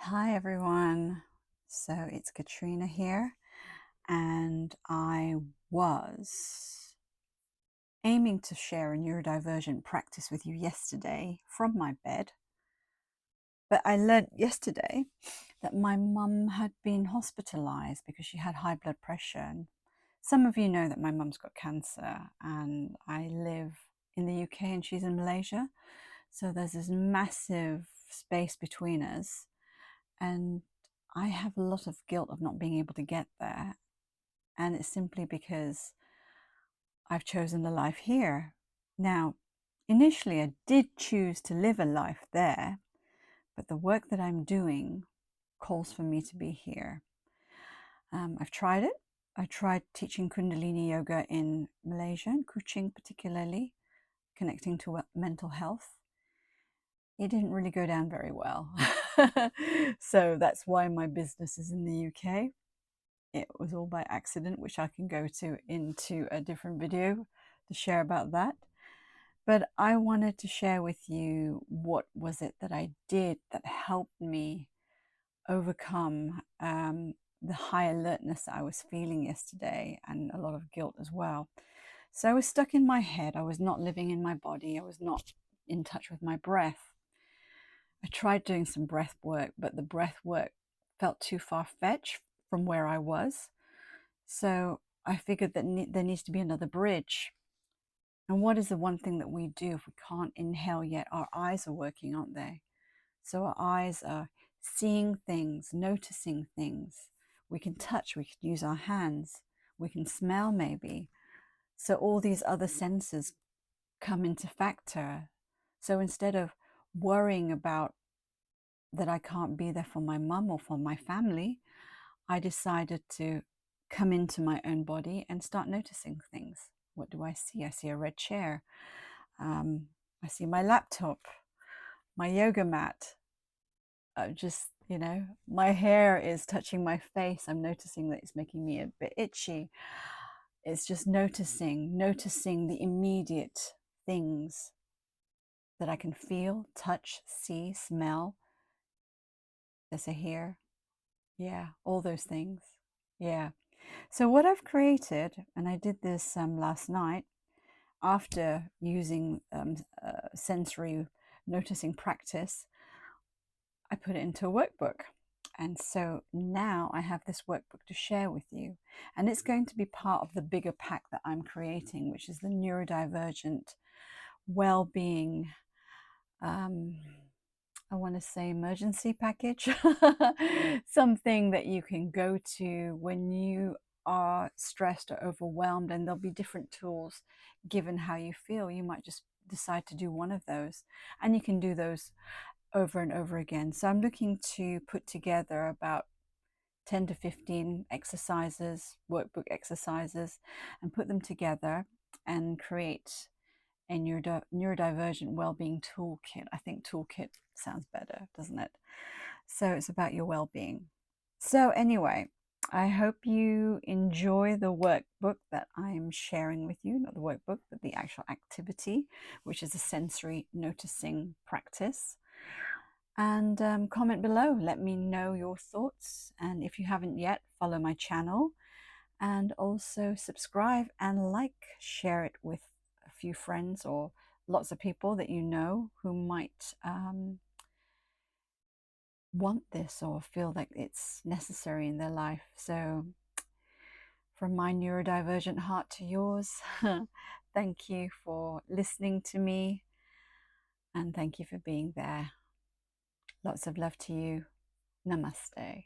Hi everyone. So it's Katrina here, and I was aiming to share a neurodivergent practice with you yesterday from my bed. But I learned yesterday that my mum had been hospitalized because she had high blood pressure. And some of you know that my mum's got cancer, and I live in the UK and she's in Malaysia. So there's this massive space between us. And I have a lot of guilt of not being able to get there. And it's simply because I've chosen a life here. Now, initially, I did choose to live a life there, but the work that I'm doing calls for me to be here. I've tried it. I tried teaching Kundalini yoga in Malaysia, and Kuching particularly, connecting to mental health. It didn't really go down very well. So that's why my business is in the UK. It was all by accident, which I can go into a different video to share about that. But I wanted to share with you what was it that I did that helped me overcome the high alertness that I was feeling yesterday, and a lot of guilt as well. So I was stuck in my head. I was not living in my body. I was not in touch with my breath. I tried doing some breath work, but the breath work felt too far-fetched from where I was. So I figured that there needs to be another bridge. And what is the one thing that we do if we can't inhale yet? Our eyes are working, aren't they? So our eyes are seeing things, noticing things. We can touch, we can use our hands, we can smell maybe. So all these other senses come into factor. So instead of worrying about that I can't be there for my mum or for my family, I decided to come into my own body and start noticing things. What do I see? I see a red chair. I see my laptop, my yoga mat. My hair is touching my face. I'm noticing that it's making me a bit itchy. It's just noticing the immediate things that I can feel, touch, see, smell. There's a hair. Yeah, all those things. Yeah. So what I've created, and I did this last night after using sensory noticing practice, I put it into a workbook. And so now I have this workbook to share with you. And it's going to be part of the bigger pack that I'm creating, which is the Neurodivergent well-being, I want to say emergency package. Something that you can go to when you are stressed or overwhelmed, and there'll be different tools given how you feel. You might just decide to do one of those, and you can do those over and over again. So I'm looking to put together about 10 to 15 exercises, workbook exercises, and put them together and create a neurodivergent well-being toolkit. I think toolkit sounds better, doesn't it? So it's about your well-being. So anyway, I hope you enjoy the workbook that I'm sharing with you, not the workbook, but the actual activity, which is a sensory noticing practice. And comment below, let me know your thoughts. And if you haven't yet, follow my channel, and also subscribe and share it with a few friends or lots of people that you know who might want this or feel like it's necessary in their life. So from my neurodivergent heart to yours, thank you for listening to me, and thank you for being there. Lots of love to you. Namaste.